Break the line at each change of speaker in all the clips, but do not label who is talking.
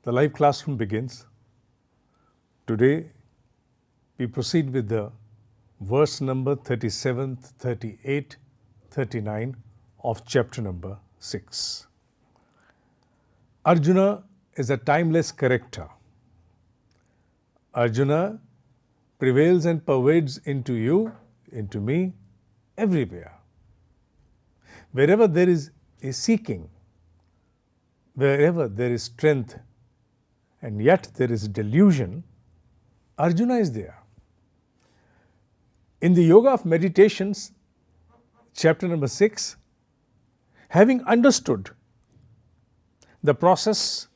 The live classroom begins. Today, we proceed with the verse number 37, 38, 39 of chapter number 6. Arjuna is a timeless character. Arjuna prevails and pervades into you, into me, everywhere. Wherever there is a seeking, wherever there is strength, and yet there is delusion, Arjuna is there. In the Yoga of Meditations, chapter number 6, having understood the process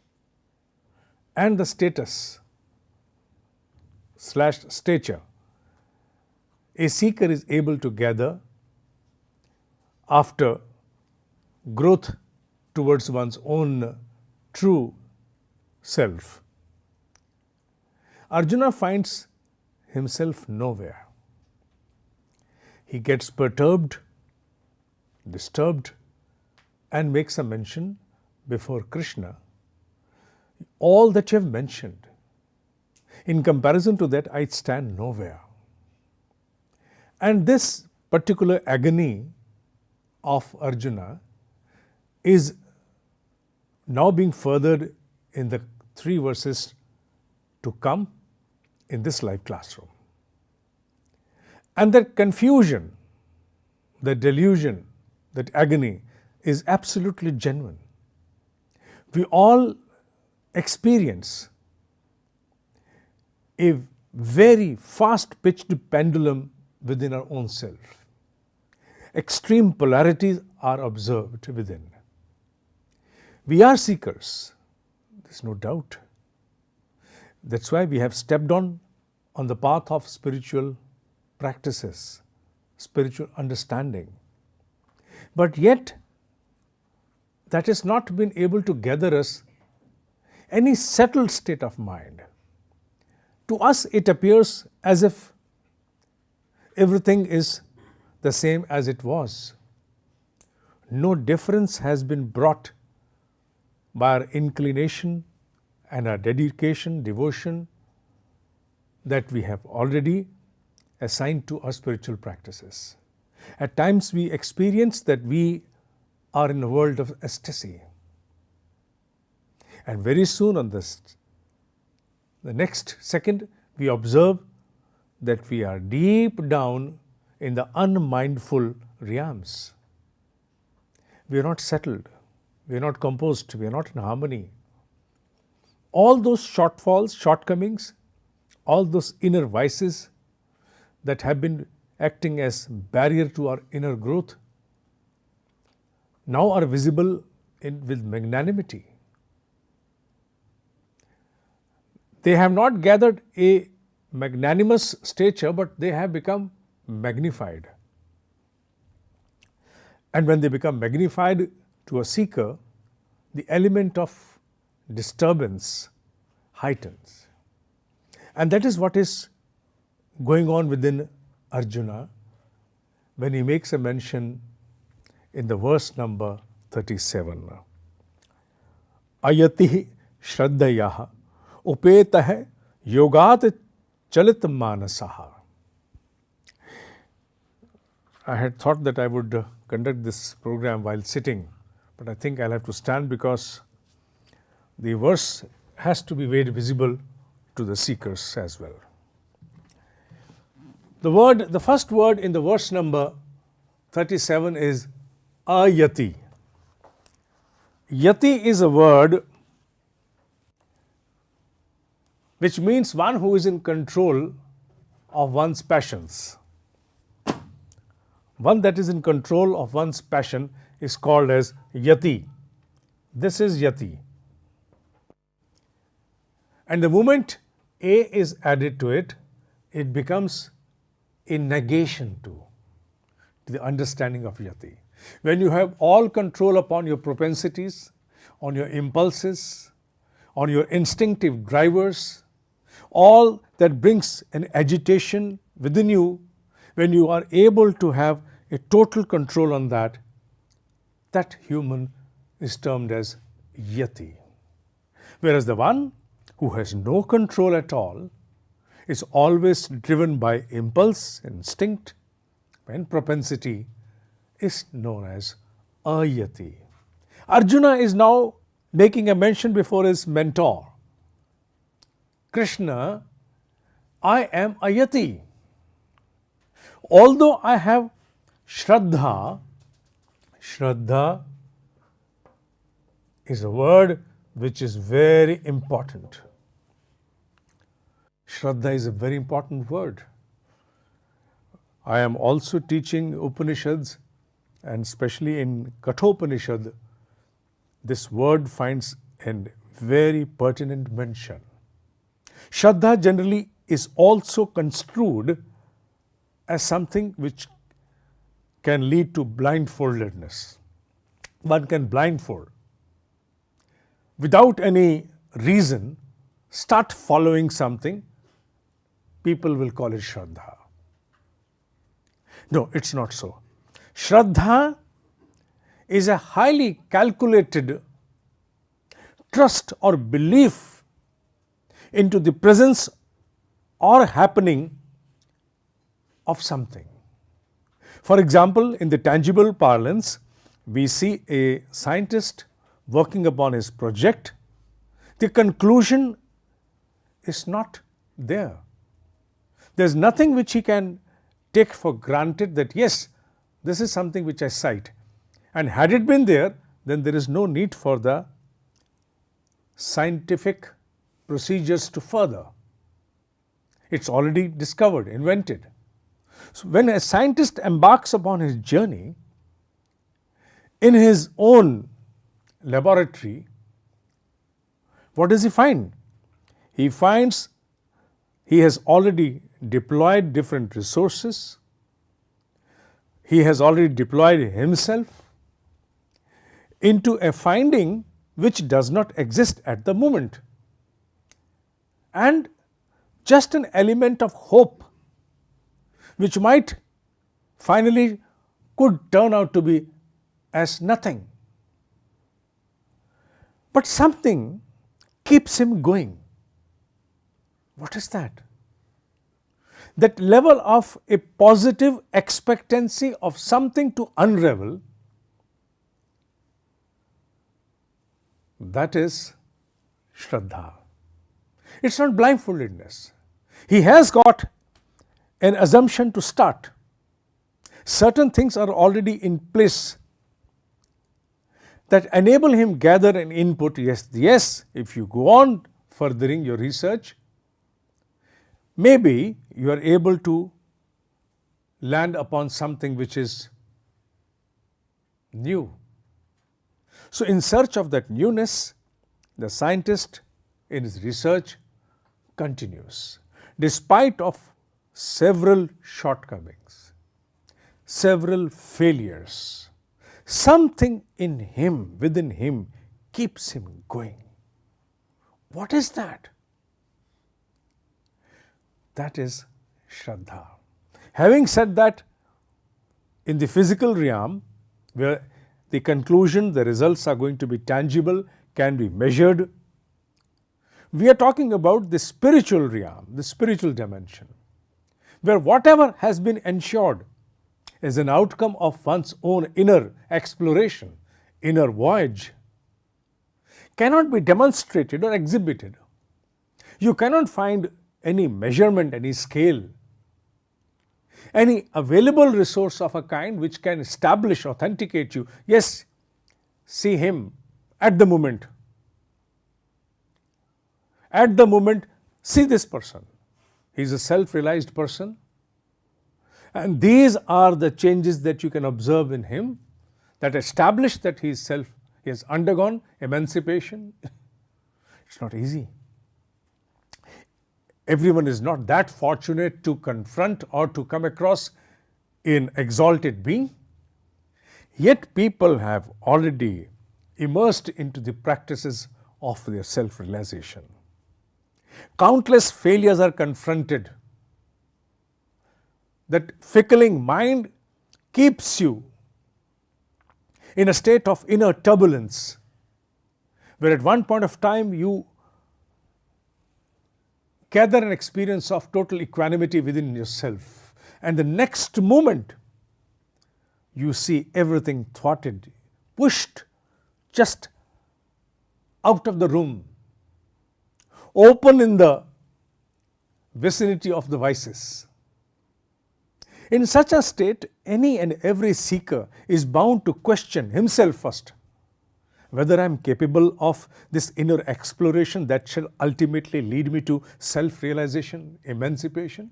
and the status / stature a seeker is able to gather after growth towards one's own true self, Arjuna finds himself nowhere. He gets perturbed, disturbed, and makes a mention before Krishna. All that you have mentioned, in comparison to that, I stand nowhere. And this particular agony of Arjuna is now being furthered in the 3 verses to come in this live classroom. And that confusion, that delusion, that agony is absolutely genuine. We all experience a very fast-pitched pendulum within our own self. Extreme polarities are observed within. We are seekers, there's no doubt. That's why we have stepped on the path of spiritual practices, spiritual understanding. But yet, that has not been able to gather us any settled state of mind. To us, it appears as if everything is the same as it was. No difference has been brought by our inclination and our dedication, devotion that we have already assigned to our spiritual practices. At times we experience that we are in a world of ecstasy. And very soon on the next second, we observe that we are deep down in the unmindful realms. We are not settled, we are not composed, we are not in harmony. All those shortfalls, shortcomings, all those inner vices that have been acting as barrier to our inner growth now are visible with magnanimity. They have not gathered a magnanimous stature, but they have become magnified. And when they become magnified to a seeker, the element of disturbance heightens. And that is what is going on within Arjuna when he makes a mention in the verse number 37. Ayati shraddhayaha upetah yogat chalit manasaha. I had thought that I would conduct this program while sitting, but I think I'll have to stand because the verse has to be made visible to the seekers as well. The first word in the verse number 37 is ayati. Yati is a word which means one who is in control of one's passions. One that is in control of one's passion is called as yati. This is yati. And the moment A is added to it, it becomes a negation to the understanding of yati. When you have all control upon your propensities, on your impulses, on your instinctive drivers, all that brings an agitation within you, when you are able to have a total control on that, that human is termed as yati. Whereas the one who has no control at all is always driven by impulse, instinct, and propensity is known as ayati. Arjuna is now making a mention before his mentor. Krishna, I am ayati. Although I have Shraddha, Shraddha is a word which is very important. Shraddha is a very important word. I am also teaching Upanishads, and especially in Kathopanishad, this word finds a very pertinent mention. Shraddha generally is also construed as something which can lead to blindfoldedness. One can blindfold. Without any reason, start following something, people will call it Shraddha. No, it's not so. Shraddha is a highly calculated trust or belief into the presence or happening of something. For example, in the tangible parlance, we see a scientist working upon his project. The conclusion is not there. There's nothing which he can take for granted that yes, this is something which I cite. And had it been there, then there is no need for the scientific procedures to further. It's already discovered, invented. So when a scientist embarks upon his journey, in his own laboratory, what does he find? He finds he has already deployed different resources. He has already deployed himself into a finding which does not exist at the moment. And just an element of hope which might finally could turn out to be as nothing. But something keeps him going. What is that? That level of a positive expectancy of something to unravel, that is Shraddha. It's not blindfoldedness. He has got an assumption to start. Certain things are already in place that enable him gather an input. Yes, if you go on furthering your research, maybe you are able to land upon something which is new. So in search of that newness, the scientist in his research continues, despite of several shortcomings, several failures. Something in him, within him, keeps him going. What is that? That is Shraddha. Having said that, in the physical realm, where the conclusion, the results are going to be tangible, can be measured, we are talking about the spiritual realm, the spiritual dimension, where whatever has been ensured is an outcome of one's own inner exploration, inner voyage, cannot be demonstrated or exhibited. You cannot find any measurement, any scale, any available resource of a kind which can establish, authenticate you. Yes, see him at the moment. At the moment, see this person. He is a self-realized person. And these are the changes that you can observe in him that establish that he has undergone emancipation. It's not easy. Everyone is not that fortunate to confront or to come across an exalted being. Yet people have already immersed into the practices of their self-realization. Countless failures are confronted. That fickling mind keeps you in a state of inner turbulence, where at one point of time you gather an experience of total equanimity within yourself, and the next moment you see everything thwarted, pushed just out of the room, open in the vicinity of the vices. In such a state, any and every seeker is bound to question himself first, whether I am capable of this inner exploration that shall ultimately lead me to self-realization, emancipation.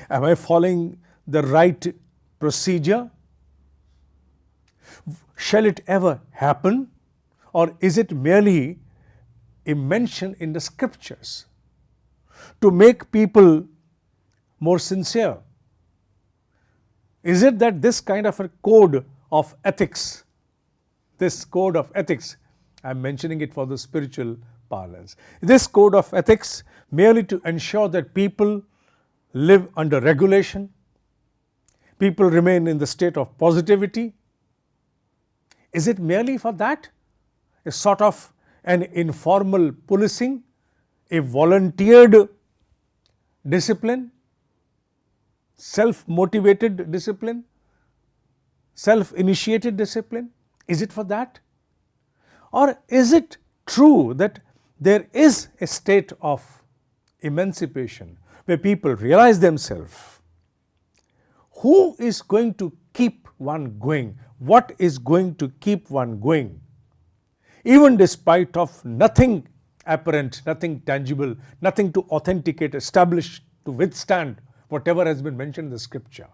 Am I following the right procedure? Shall it ever happen? Or is it merely a mention in the scriptures to make people more sincere? Is it that this kind of a code of ethics, this code of ethics, I am mentioning it for the spiritual parlance, this code of ethics merely to ensure that people live under regulation, people remain in the state of positivity? Is it merely for that? A sort of an informal policing, a volunteered discipline, self-motivated discipline, self-initiated discipline? Is it for that? Or is it true that there is a state of emancipation where people realize themselves? Who is going to keep one going? What is going to keep one going? Even despite of nothing apparent, nothing tangible, nothing to authenticate, establish, to withstand whatever has been mentioned in the scripture.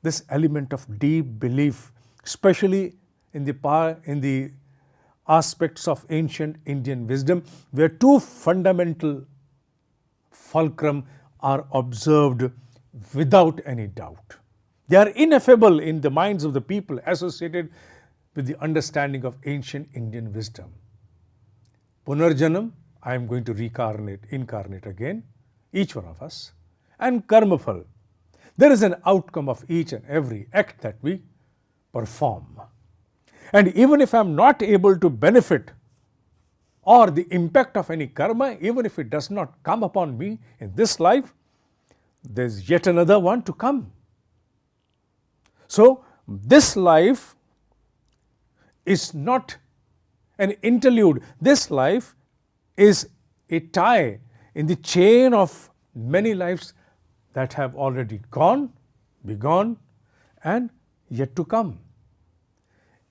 This element of deep belief, especially in the aspects of ancient Indian wisdom, where two fundamental fulcrum are observed without any doubt. They are ineffable in the minds of the people associated with the understanding of ancient Indian wisdom. Punarjanam, I am going to incarnate again, each one of us, and karmaphal. There is an outcome of each and every act that we perform. And even if I am not able to benefit or the impact of any karma, even if it does not come upon me in this life, there is yet another one to come. So, this life is not an interlude. This life is a tie in the chain of many lives that have already gone, begone, and yet to come.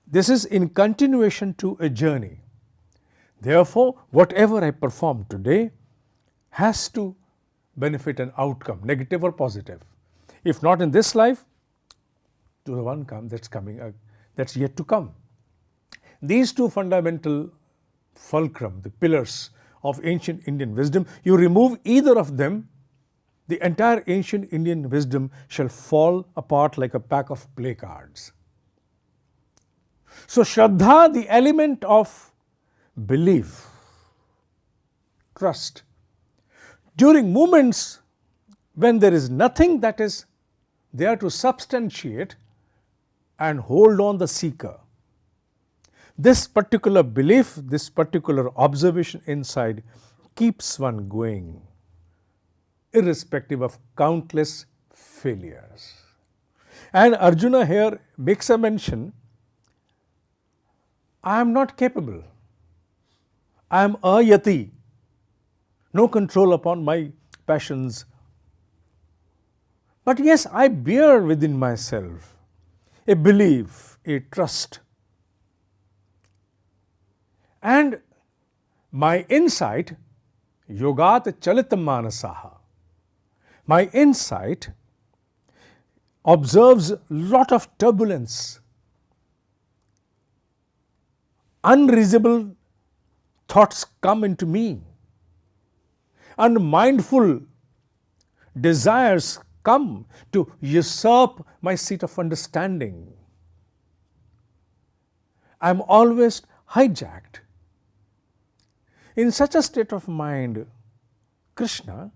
This is in continuation to a journey. Therefore, whatever I perform today has to benefit an outcome, negative or positive. If not in this life, to the one that's yet to come. These two fundamental fulcrum, the pillars of ancient Indian wisdom, you remove either of them, the entire ancient Indian wisdom shall fall apart like a pack of play cards. So, Shraddha, the element of belief, trust, during moments when there is nothing that is there to substantiate and hold on the seeker, this particular belief, this particular observation inside keeps one going, irrespective of countless failures. And Arjuna here makes a mention, I am not capable, I am ayati, no control upon my passions. But yes, I bear within myself a belief, a trust. And my insight, yogat chalitam manasaha, my insight observes lot of turbulence, unreasonable thoughts come into me, unmindful desires come to usurp my seat of understanding. I am always hijacked. In such a state of mind, Krishna,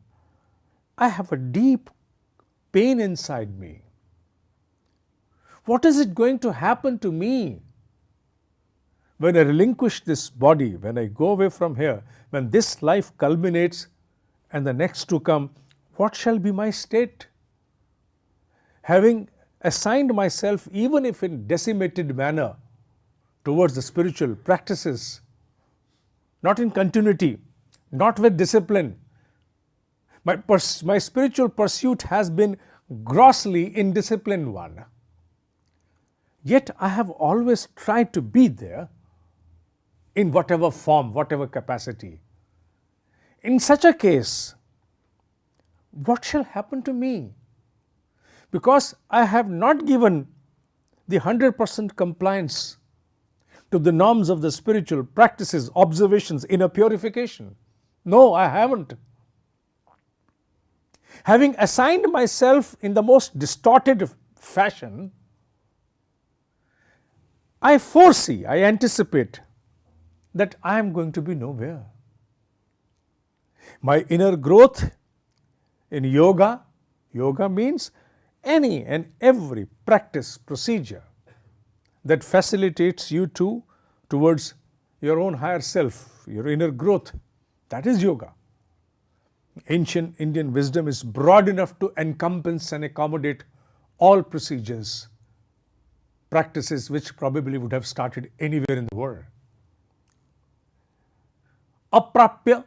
I have a deep pain inside me. What is it going to happen to me? when I relinquish this body, when I go away from here, when this life culminates and the next to come, what shall be my state? Having assigned myself, even if in decimated manner, towards the spiritual practices, not in continuity, not with discipline. My spiritual pursuit has been grossly indisciplined one. Yet I have always tried to be there in whatever form, whatever capacity. In such a case, what shall happen to me? Because I have not given the 100% compliance to the norms of the spiritual practices, observations, inner purification. No, I haven't. Having assigned myself in the most distorted fashion, I foresee, I anticipate that I am going to be nowhere. My inner growth in yoga means any and every practice procedure that facilitates you towards your own higher self, your inner growth. That is yoga. Ancient Indian wisdom is broad enough to encompass and accommodate all procedures, practices which probably would have started anywhere in the world. Aprapya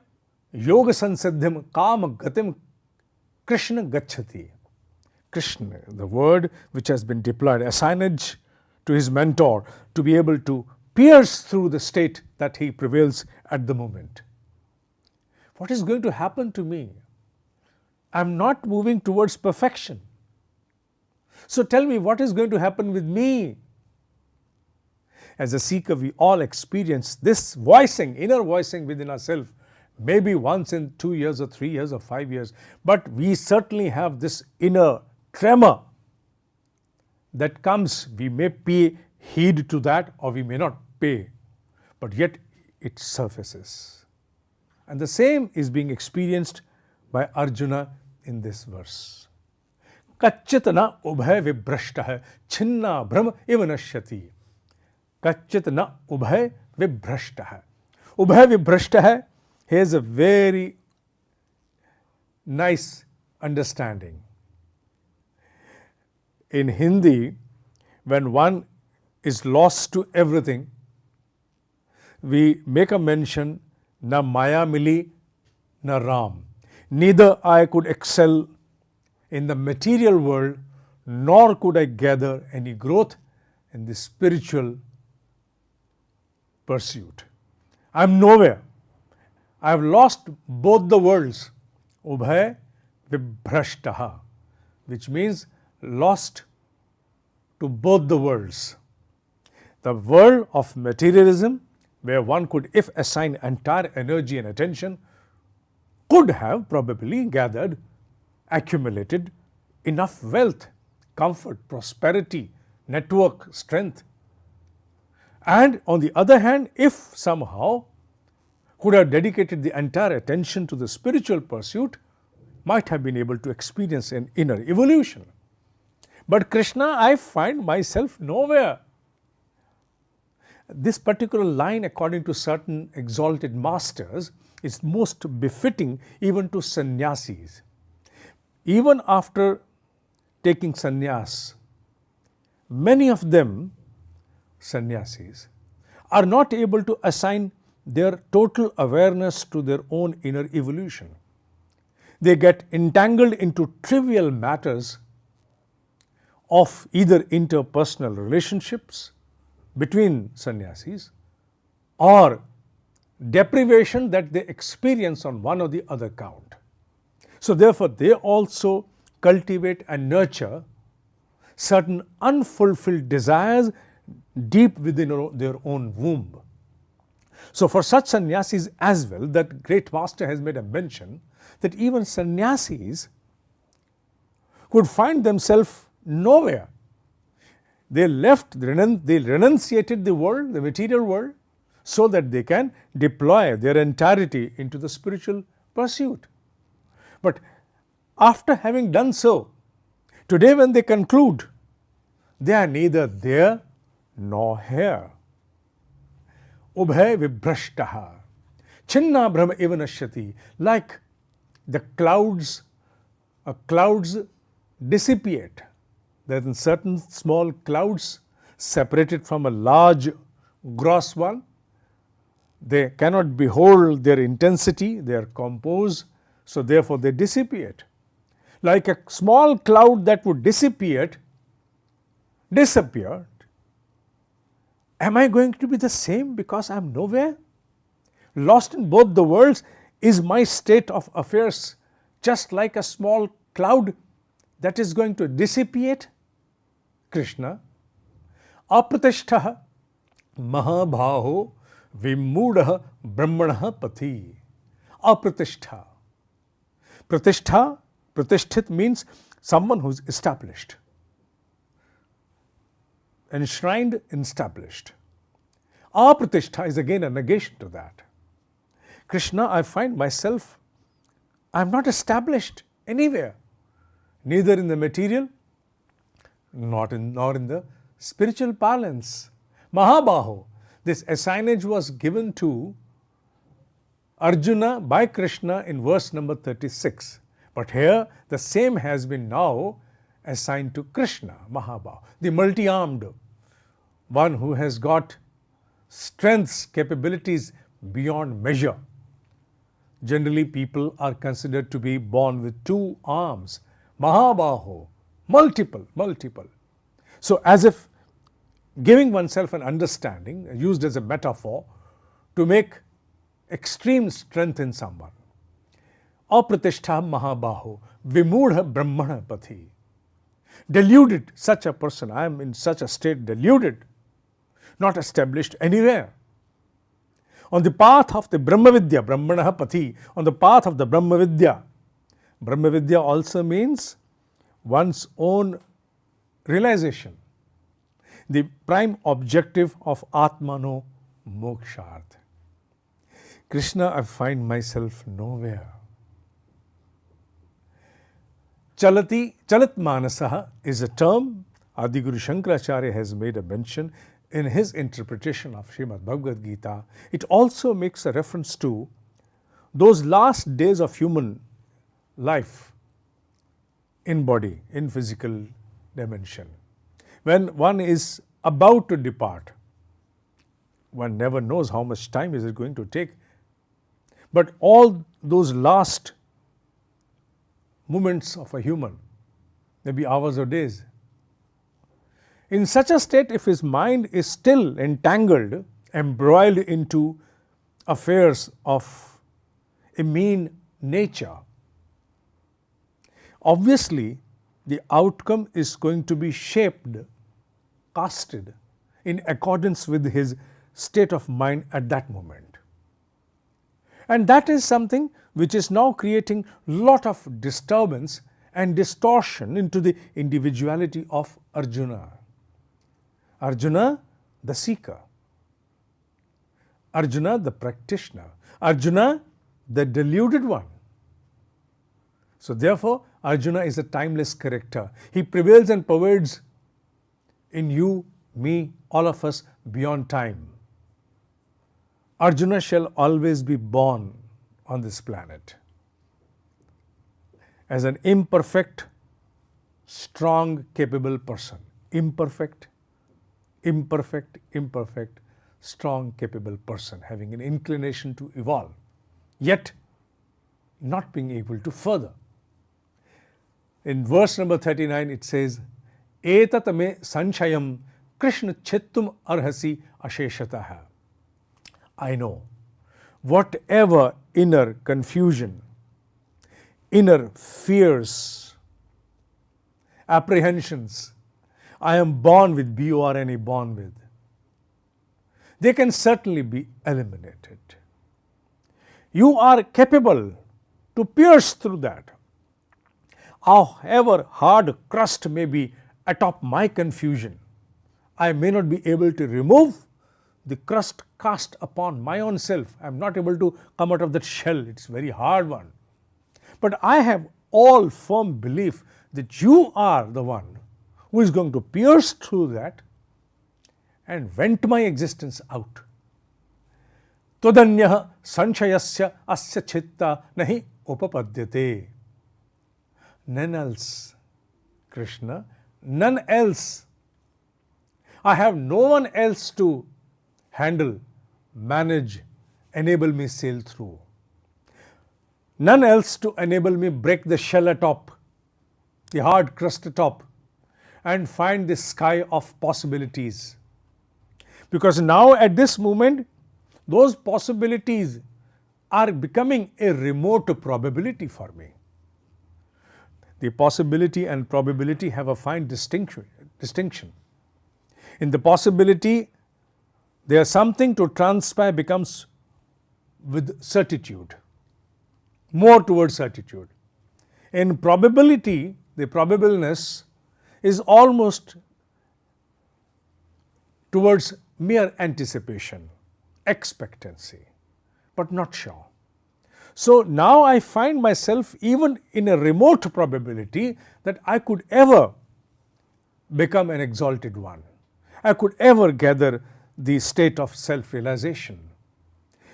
yoga sansiddhim kam gatim Krishna gacchati. Krishna, the word which has been deployed, assignage to his mentor to be able to pierce through the state that he prevails at the moment. What is going to happen to me? I am not moving towards perfection. So tell me, what is going to happen with me? As a seeker, we all experience this voicing, inner voicing within ourselves, maybe once in 2 years or 3 years or 5 years, but we certainly have this inner tremor that comes. We may pay heed to that or we may not pay, but yet it surfaces. And the same is being experienced by Arjuna in this verse. Kachit na ubhay vibrashtah chinna brahma iva nashyati. Kachit na ubhay vibrashtah. Ubhay vibrashtah, here's a very nice understanding. In Hindi, when one is lost to everything, we make a mention, na Maya mili, na Ram. Neither I could excel in the material world, nor could I gather any growth in the spiritual pursuit. I am nowhere. I have lost both the worlds. Ubhay vibhrashtaha, which means lost to both the worlds. The world of materialism, where one could, if assign entire energy and attention, could have probably gathered, accumulated enough wealth, comfort, prosperity, network, strength. And on the other hand, if somehow could have dedicated the entire attention to the spiritual pursuit, might have been able to experience an inner evolution. But Krishna, I find myself nowhere. This particular line, according to certain exalted masters, is most befitting even to sannyasis. Even after taking sannyas, many of them, sannyasis, are not able to assign their total awareness to their own inner evolution. They get entangled into trivial matters of either interpersonal relationships between sannyasis or deprivation that they experience on one or the other count. So therefore, they also cultivate and nurture certain unfulfilled desires deep within their own womb. So for such sannyasis as well, that great master has made a mention that even sannyasis could find themselves nowhere. They renunciated the world, the material world, so that they can deploy their entirety into the spiritual pursuit. But after having done so, today when they conclude, they are neither there nor here. ubhay vibhrashtaha, chinna brahma eva nashyati, like the clouds dissipate. There are certain small clouds separated from a large gross one. They cannot behold their intensity, they are composed, so therefore they dissipate. Like a small cloud that would disappear, am I going to be the same because I am nowhere? Lost in both the worlds, is my state of affairs just like a small cloud that is going to dissipate? Krishna, apratishthah mahabhaho vimudah brahmanah pathi. Apratishthah. Pratishthit means someone who is established, enshrined, established. Apratishthah is again a negation to that. Krishna, I find myself, I am not established anywhere, neither in the material, nor in the spiritual parlance. Mahabaho, this assignage was given to Arjuna by Krishna in verse number 36. But here the same has been now assigned to Krishna, Mahabaho, the multi-armed, one who has got strengths, capabilities beyond measure. Generally people are considered to be born with two arms. Mahabaho, multiple. So as if giving oneself an understanding, used as a metaphor, to make extreme strength in someone. Apratishthah mahabaho, vimudha brahmana pathi. Deluded, such a person, I am in such a state, deluded, not established anywhere. On the path of the Brahmavidya, Brahmana Pathi, on the path of the Brahmavidya. Brahmavidya also means one's own realization, the prime objective of Atmano Moksharth. Krishna, I find myself nowhere. Chalat Manasaha is a term Adi Guru Shankaracharya has made a mention in his interpretation of Srimad Bhagavad Gita. It also makes a reference to those last days of human life in body, in physical dimension. When one is about to depart, one never knows how much time is it going to take. But all those last moments of a human, maybe hours or days, in such a state, if his mind is still entangled, embroiled into affairs of a mean nature, obviously the outcome is going to be shaped, casted in accordance with his state of mind at that moment. And that is something which is now creating lot of disturbance and distortion into the individuality of Arjuna. Arjuna, the seeker. Arjuna, the practitioner. Arjuna, the deluded one. So therefore, Arjuna is a timeless character. He prevails and pervades in you, me, all of us beyond time. Arjuna shall always be born on this planet as an imperfect, strong, capable person. Imperfect, strong, capable person, having an inclination to evolve, yet not being able to further. In verse number 39, it says, Etat me sanchayam Krishna chettum arhasi asheshataha. I know whatever inner confusion, inner fears, apprehensions I am born with, B-O-R-N-E, born with, they can certainly be eliminated. You are capable to pierce through that. However hard crust may be atop my confusion, I may not be able to remove the crust cast upon my own self. I am not able to come out of that shell. It's a very hard one. But I have all firm belief that you are the one who is going to pierce through that and vent my existence out. Todanyah sanshayasya asya chitta nahi upapadyate. None else, Krishna, none else. I have no one else to handle, manage, enable me sail through. None else to enable me break the shell atop, the hard crust atop, and find the sky of possibilities. Because now at this moment, those possibilities are becoming a remote probability for me. The possibility and probability have a fine distinction. In the possibility, there something to transpire becomes with certitude, more towards certitude. In probability, the probableness is almost towards mere anticipation, expectancy, but not sure. So now I find myself even in a remote probability that I could ever become an exalted one. I could ever gather the state of self-realization.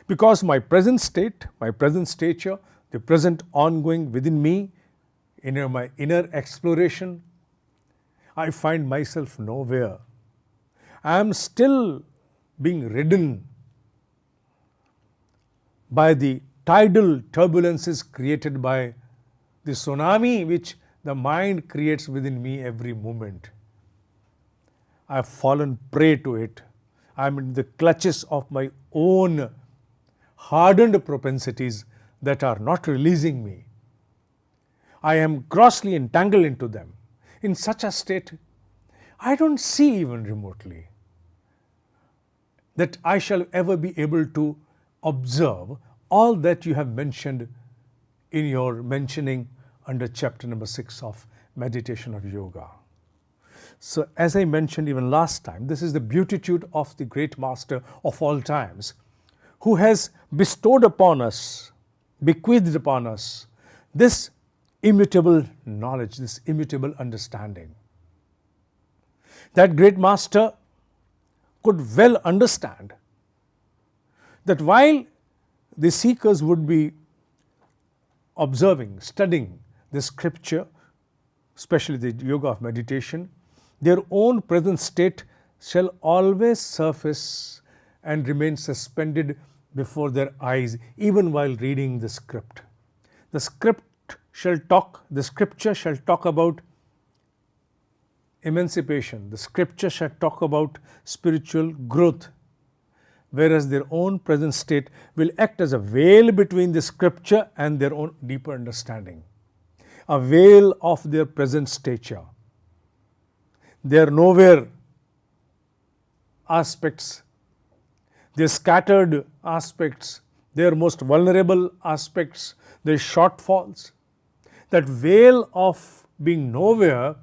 Because my present state, my present stature, the present ongoing within me, in my inner exploration, I find myself nowhere. I am still being ridden by the tidal turbulences created by the tsunami which the mind creates within me every moment. I have fallen prey to it. I am in the clutches of my own hardened propensities that are not releasing me. I am grossly entangled into them. In such a state, I don't see even remotely that I shall ever be able to observe all that you have mentioned in your mentioning under chapter number 6 of Meditation of Yoga. So as I mentioned even last time, this is the beatitude of the great master of all times, who has bestowed upon us, bequeathed upon us, this immutable knowledge, this immutable understanding. That great master could well understand that while the seekers would be observing, studying the scripture, especially the yoga of meditation, their own present state shall always surface and remain suspended before their eyes, even while reading the script. The scripture shall talk about emancipation. The scripture shall talk about spiritual growth, whereas their own present state will act as a veil between the scripture and their own deeper understanding, a veil of their present stature. Their nowhere aspects, their scattered aspects, their most vulnerable aspects, their shortfalls, that veil of being nowhere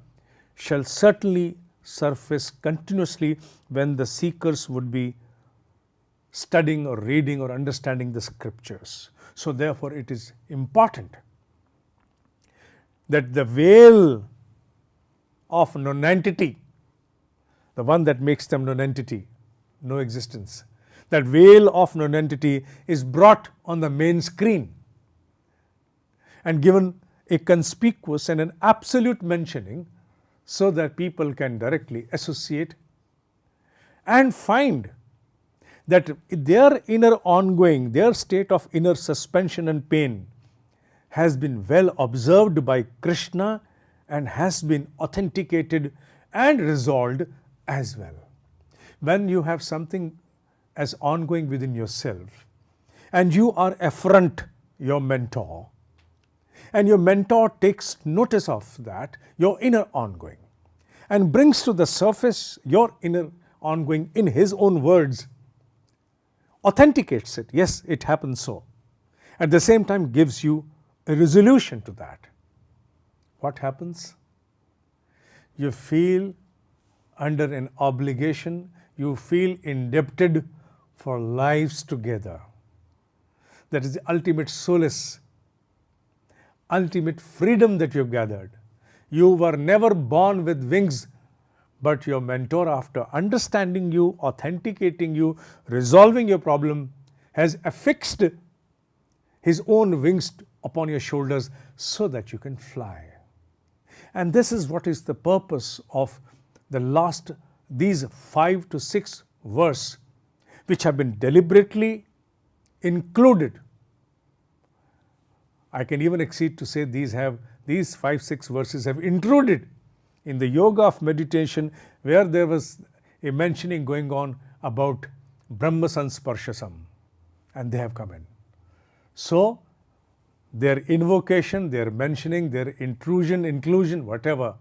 shall certainly surface continuously when the seekers would be studying or reading or understanding the scriptures. So therefore it is important that the veil of nonentity, the one that makes them nonentity, no existence, that veil of nonentity is brought on the main screen and given a conspicuous and an absolute mentioning so that people can directly associate and find that their inner ongoing, their state of inner suspension and pain has been well observed by Krishna and has been authenticated and resolved as well. When you have something as ongoing within yourself and you are affront your mentor, and your mentor takes notice of that, your inner ongoing, and brings to the surface your inner ongoing in his own words, authenticates it, yes, it happens so, at the same time gives you a resolution to that. What happens? You feel under an obligation, you feel indebted for lives together. That is the ultimate solace, ultimate freedom that you have gathered. You were never born with wings, but your mentor, after understanding you, authenticating you, resolving your problem, has affixed his own wings upon your shoulders so that you can fly. And this is what is the purpose of these 5 to 6 verses, which have been deliberately included. I can even exceed to say these 5-6 verses have intruded in the yoga of meditation, where there was a mentioning going on about Brahma Sansparshasam, and they have come in. So their invocation, their mentioning, their intrusion, inclusion, whatever,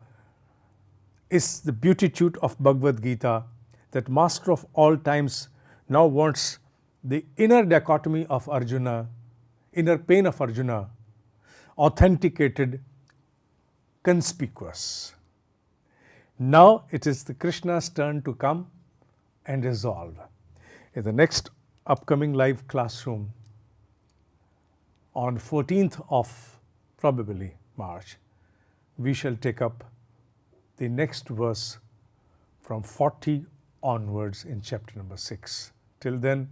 is the beatitude of Bhagavad Gita, that Master of all times now wants the inner dichotomy of Arjuna, inner pain of Arjuna, authenticated, conspicuous. Now it is the Krishna's turn to come and resolve. In the next upcoming live classroom, on 14th of probably March, we shall take up the next verse from 40 onwards in chapter number 6. Till then,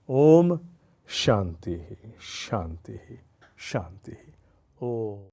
Om Shanti, Shanti, Shanti. Om.